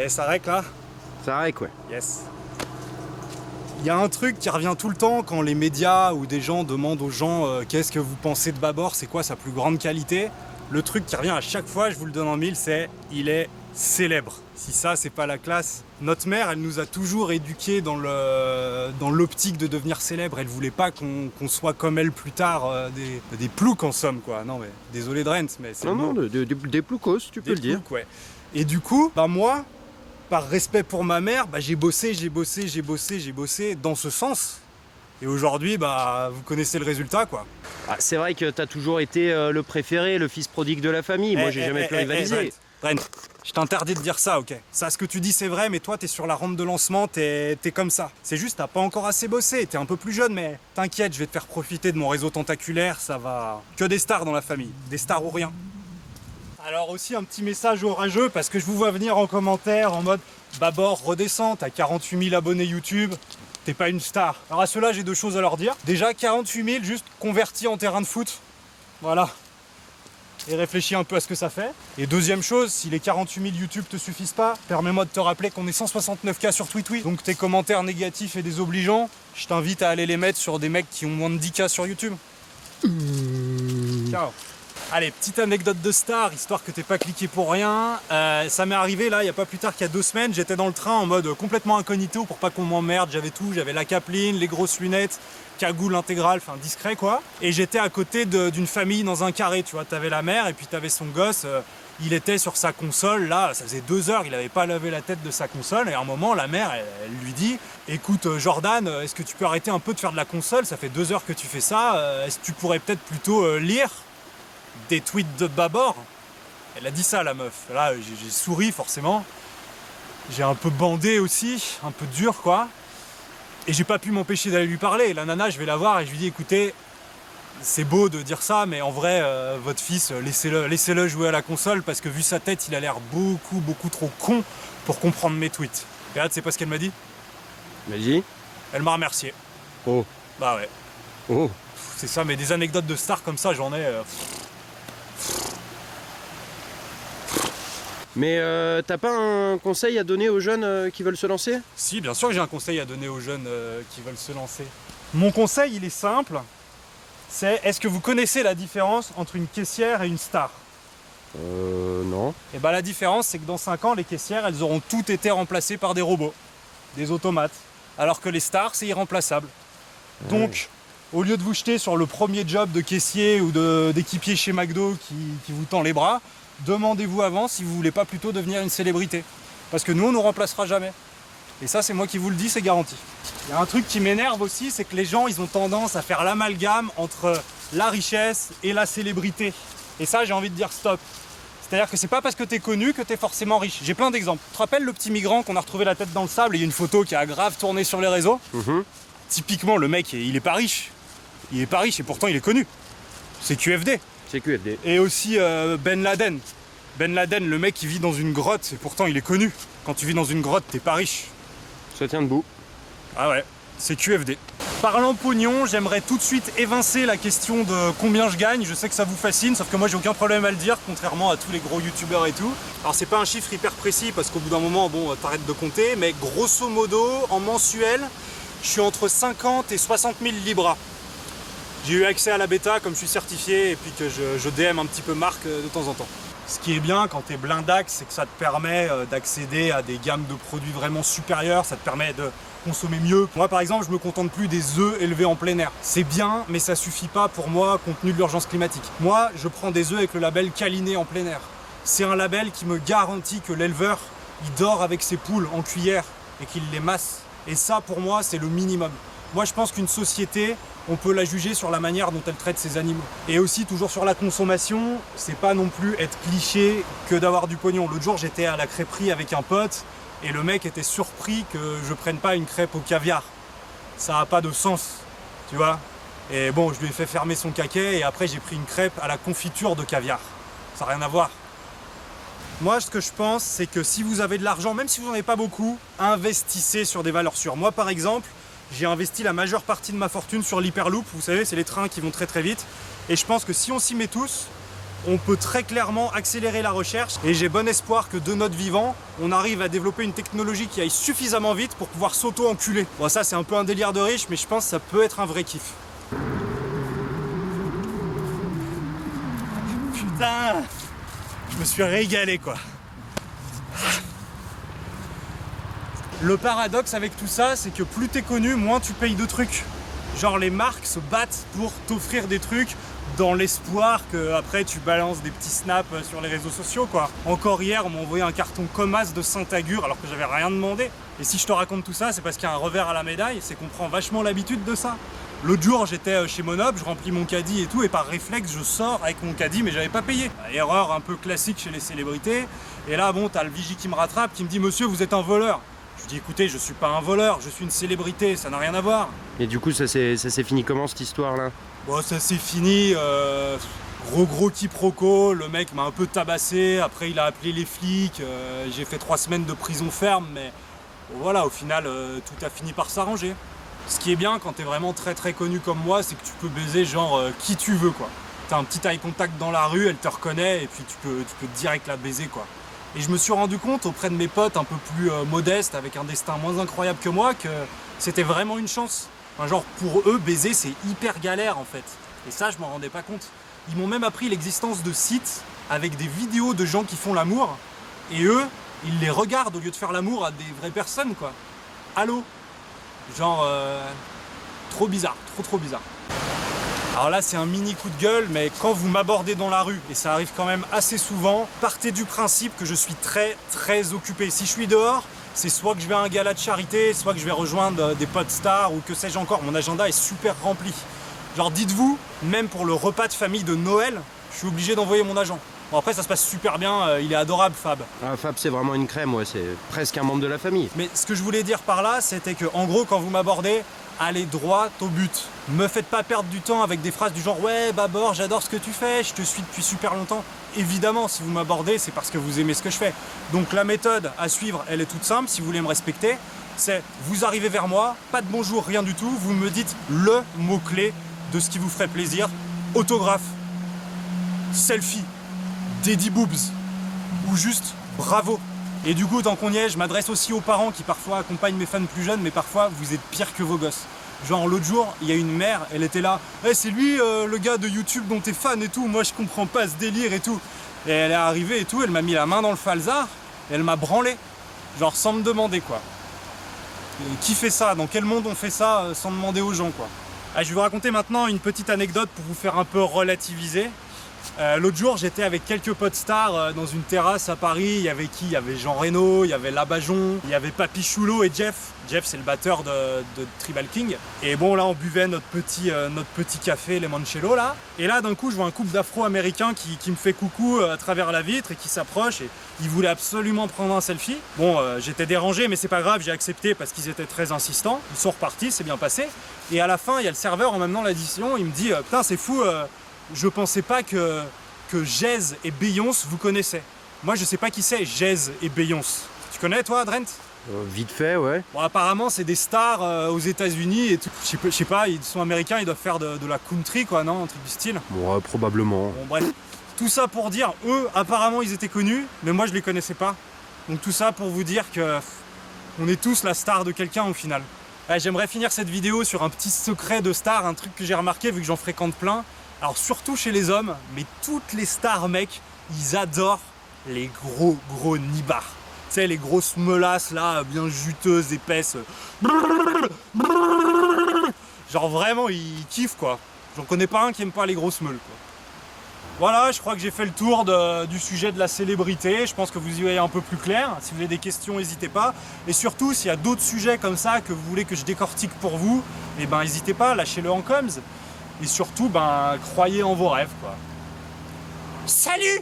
Ça règle là? Ça règle, ouais. Yes. Il y a un truc qui revient tout le temps quand les médias ou des gens demandent aux gens qu'est-ce que vous pensez de Babor, c'est quoi sa plus grande qualité? Le truc qui revient à chaque fois, je vous le donne en mille, c'est il est célèbre. Si ça, c'est pas la classe. Notre mère, elle nous a toujours éduqués dans l'optique de devenir célèbre. Elle voulait pas qu'on soit comme elle plus tard, des ploucs en somme, quoi. Non mais, désolé Drent, mais c'est... Non, des ploucos, tu peux le dire. Ploucs, ouais. Et du coup, moi, par respect pour ma mère, j'ai bossé dans ce sens. Et aujourd'hui, vous connaissez le résultat, quoi. Ah, c'est vrai que t'as toujours été le préféré, le fils prodigue de la famille. Moi, j'ai jamais pu rivaliser. Drent, je t'interdis de dire ça, ok? Ça, ce que tu dis, c'est vrai, mais toi, t'es sur la rampe de lancement, t'es comme ça. C'est juste, t'as pas encore assez bossé, t'es un peu plus jeune, mais t'inquiète, je vais te faire profiter de mon réseau tentaculaire, ça va... Que des stars dans la famille, des stars ou rien. Alors aussi un petit message orageux, parce que je vous vois venir en commentaire en mode Babor, redescends, t'as 48 000 abonnés YouTube, t'es pas une star. Alors à ceux-là, j'ai deux choses à leur dire. Déjà, 48 000 juste convertis en terrain de foot. Voilà. Et réfléchis un peu à ce que ça fait. Et deuxième chose, si les 48 000 YouTube te suffisent pas, permets-moi de te rappeler qu'on est 169K sur TweetWeet. Donc tes commentaires négatifs et désobligeants, je t'invite à aller les mettre sur des mecs qui ont moins de 10K sur YouTube. Ciao. Allez, petite anecdote de star, histoire que t'aies pas cliqué pour rien. Ça m'est arrivé là, il y a pas plus tard qu'il y a 2 semaines, j'étais dans le train en mode complètement incognito pour pas qu'on m'emmerde, j'avais tout, j'avais la capeline, les grosses lunettes, cagoule intégrale, enfin discret quoi. Et j'étais à côté d'une famille dans un carré, tu vois, t'avais la mère et puis t'avais son gosse, il était sur sa console, là, ça faisait 2 heures, il avait pas levé la tête de sa console, et à un moment, la mère, elle lui dit « Écoute Jordan, est-ce que tu peux arrêter un peu de faire de la console, ça fait 2 heures que tu fais ça, est-ce que tu pourrais peut-être plutôt lire ?» des tweets de Babor. Elle a dit ça, la meuf. Là, j'ai souri forcément. J'ai un peu bandé aussi, un peu dur quoi. Et j'ai pas pu m'empêcher d'aller lui parler. La nana, je vais la voir et je lui dis écoutez, c'est beau de dire ça, mais en vrai, votre fils, laissez-le jouer à la console parce que vu sa tête, il a l'air beaucoup trop con pour comprendre mes tweets. Et là, tu sais pas ce qu'elle m'a dit? Vas-y. Elle m'a remercié. Oh. Bah ouais. Oh. C'est ça, mais des anecdotes de stars comme ça, j'en ai... Mais t'as pas un conseil à donner aux jeunes qui veulent se lancer? Si, bien sûr que j'ai un conseil à donner aux jeunes qui veulent se lancer. Mon conseil, il est simple. C'est, est-ce que vous connaissez la différence entre une caissière et une star? Non. Et bah la différence, c'est que dans 5 ans, les caissières, elles auront toutes été remplacées par des robots, des automates. Alors que les stars, c'est irremplaçable. Donc, au lieu de vous jeter sur le premier job de caissier ou d'équipier chez McDo qui vous tend les bras, demandez-vous avant si vous voulez pas plutôt devenir une célébrité. Parce que nous, on ne nous remplacera jamais. Et ça, c'est moi qui vous le dis, c'est garanti. Il y a un truc qui m'énerve aussi, c'est que les gens, ils ont tendance à faire l'amalgame entre la richesse et la célébrité. Et ça, j'ai envie de dire stop. C'est-à-dire que c'est pas parce que t'es connu que t'es forcément riche. J'ai plein d'exemples. Tu te rappelles le petit migrant qu'on a retrouvé la tête dans le sable et il y a une photo qui a grave tourné sur les réseaux? Typiquement, le mec, il est pas riche. Il est pas riche et pourtant il est connu. C'est QFD. C'est QFD. Et aussi Ben Laden. Ben Laden, le mec qui vit dans une grotte et pourtant il est connu. Quand tu vis dans une grotte, t'es pas riche. Ça tient debout. Ah ouais, c'est QFD. Parlant pognon, j'aimerais tout de suite évincer la question de combien je gagne. Je sais que ça vous fascine, sauf que moi j'ai aucun problème à le dire, contrairement à tous les gros youtubeurs et tout. Alors c'est pas un chiffre hyper précis parce qu'au bout d'un moment, bon, t'arrêtes de compter, mais grosso modo, en mensuel, je suis entre 50 et 60 000 libras. J'ai eu accès à la bêta comme je suis certifié et puis que je DM un petit peu Marc de temps en temps. Ce qui est bien quand tu es blindax, c'est que ça te permet d'accéder à des gammes de produits vraiment supérieures, ça te permet de consommer mieux. Moi par exemple, je me contente plus des œufs élevés en plein air. C'est bien, mais ça suffit pas pour moi compte tenu de l'urgence climatique. Moi, je prends des œufs avec le label Caliné en plein air. C'est un label qui me garantit que l'éleveur, il dort avec ses poules en cuillère et qu'il les masse. Et ça, pour moi, c'est le minimum. Moi, je pense qu'une société, on peut la juger sur la manière dont elle traite ses animaux. Et aussi, toujours sur la consommation, c'est pas non plus être cliché que d'avoir du pognon. L'autre jour, j'étais à la crêperie avec un pote et le mec était surpris que je prenne pas une crêpe au caviar. Ça a pas de sens, tu vois. Et bon, je lui ai fait fermer son caquet et après, j'ai pris une crêpe à la confiture de caviar. Ça n'a rien à voir. Moi, ce que je pense, c'est que si vous avez de l'argent, même si vous n'en avez pas beaucoup, investissez sur des valeurs sûres. Moi, par exemple, j'ai investi la majeure partie de ma fortune sur l'Hyperloop. Vous savez, c'est les trains qui vont très très vite. Et je pense que si on s'y met tous, on peut très clairement accélérer la recherche et j'ai bon espoir que de notre vivant, on arrive à développer une technologie qui aille suffisamment vite pour pouvoir s'auto-enculer. Bon, ça c'est un peu un délire de riche, mais je pense que ça peut être un vrai kiff. Putain, je me suis régalé quoi. Le paradoxe avec tout ça, c'est que plus t'es connu, moins tu payes de trucs. Genre les marques se battent pour t'offrir des trucs dans l'espoir que après tu balances des petits snaps sur les réseaux sociaux quoi. Encore hier, on m'a envoyé un carton Comas de Saint-Agur alors que j'avais rien demandé. Et si je te raconte tout ça, c'est parce qu'il y a un revers à la médaille, c'est qu'on prend vachement l'habitude de ça. L'autre jour, j'étais chez Monop, je remplis mon caddie et tout, et par réflexe, je sors avec mon caddie, mais j'avais pas payé. Erreur un peu classique chez les célébrités. Et là, bon, t'as le vigie qui me rattrape, qui me dit « Monsieur, vous êtes un voleur ». Je dis « Écoutez, je suis pas un voleur, je suis une célébrité, ça n'a rien à voir ». Et du coup, ça s'est fini comment cette histoire-là? Bon, ça s'est fini, gros quiproquo, le mec m'a un peu tabassé, après il a appelé les flics, j'ai fait 3 semaines de prison ferme, mais voilà, au final, tout a fini par s'arranger. Ce qui est bien quand t'es vraiment très connu comme moi, c'est que tu peux baiser genre qui tu veux quoi. T'as un petit eye contact dans la rue, elle te reconnaît et puis tu peux direct la baiser quoi. Et je me suis rendu compte auprès de mes potes un peu plus modestes, avec un destin moins incroyable que moi, que c'était vraiment une chance. Enfin, genre pour eux, baiser c'est hyper galère en fait. Et ça, je m'en rendais pas compte. Ils m'ont même appris l'existence de sites avec des vidéos de gens qui font l'amour. Et eux, ils les regardent au lieu de faire l'amour à des vraies personnes quoi. Allô ? Genre, trop bizarre, trop bizarre. Alors là, c'est un mini coup de gueule, mais quand vous m'abordez dans la rue, et ça arrive quand même assez souvent, partez du principe que je suis très occupé. Si je suis dehors, c'est soit que je vais à un gala de charité, soit que je vais rejoindre des potes stars, ou que sais-je encore. Mon agenda est super rempli. Genre, dites-vous, même pour le repas de famille de Noël, je suis obligé d'envoyer mon agent. Bon, après, ça se passe super bien, il est adorable, Fab. Ah, Fab, c'est vraiment une crème, ouais, c'est presque un membre de la famille. Mais ce que je voulais dire par là, c'était que, en gros, quand vous m'abordez, allez droit au but. Me faites pas perdre du temps avec des phrases du genre « Ouais, Babor, j'adore ce que tu fais, je te suis depuis super longtemps ». Évidemment, si vous m'abordez, c'est parce que vous aimez ce que je fais. Donc la méthode à suivre, elle est toute simple, si vous voulez me respecter, c'est vous arrivez vers moi, pas de bonjour, rien du tout, vous me dites le mot-clé de ce qui vous ferait plaisir. Autographe, selfie, Daddy boobs, ou juste bravo. Et du coup, tant qu'on y est, je m'adresse aussi aux parents qui parfois accompagnent mes fans plus jeunes, mais parfois vous êtes pire que vos gosses. Genre l'autre jour, il y a une mère, elle était là, hey, c'est lui le gars de YouTube dont t'es fan et tout, moi je comprends pas ce délire et tout. Et elle est arrivée et tout, elle m'a mis la main dans le falzar, et elle m'a branlé, genre sans me demander quoi. Et qui fait ça? Dans quel monde on fait ça sans demander aux gens quoi? Ah, je vais vous raconter maintenant une petite anecdote pour vous faire un peu relativiser. L'autre jour, j'étais avec quelques potes stars dans une terrasse à Paris. Il y avait qui? Il y avait Jean Reno, il y avait Labajon, il y avait Papy Choulot et Jeff. Jeff, c'est le batteur de Tribal King. Et bon, là, on buvait notre petit café, les Mancello, là. Et là, d'un coup, je vois un couple d'Afro-Américains qui me fait coucou à travers la vitre et qui s'approche. Et ils voulaient absolument prendre un selfie. Bon, j'étais dérangé, mais c'est pas grave, j'ai accepté parce qu'ils étaient très insistants. Ils sont repartis, c'est bien passé. Et à la fin, il y a le serveur en même temps l'addition. Il me dit, putain, c'est fou. Je pensais pas que Jez et Beyoncé vous connaissez. Moi je sais pas qui c'est Jez et Beyoncé. Tu connais toi Drent? Vite fait, ouais. Bon, apparemment c'est des stars aux États-Unis et tout. Je sais pas, ils sont américains, ils doivent faire de la country quoi, non? Un truc du style. Ouais, probablement. Bon bref. Tout ça pour dire, eux apparemment ils étaient connus, mais moi je les connaissais pas. Donc tout ça pour vous dire que on est tous la star de quelqu'un au final. J'aimerais finir cette vidéo sur un petit secret de star, un truc que j'ai remarqué vu que j'en fréquente plein. Alors surtout chez les hommes, mais toutes les stars mecs, ils adorent les gros nibards. Tu sais, les grosses melasses là, bien juteuses, épaisses. Genre vraiment, ils kiffent quoi. J'en connais pas un qui aime pas les grosses meules quoi. Voilà, je crois que j'ai fait le tour du sujet de la célébrité. Je pense que vous y voyez un peu plus clair. Si vous avez des questions, n'hésitez pas. Et surtout, s'il y a d'autres sujets comme ça que vous voulez que je décortique pour vous, eh ben n'hésitez pas, lâchez-le en coms. Et surtout, ben, croyez en vos rêves, quoi. Salut!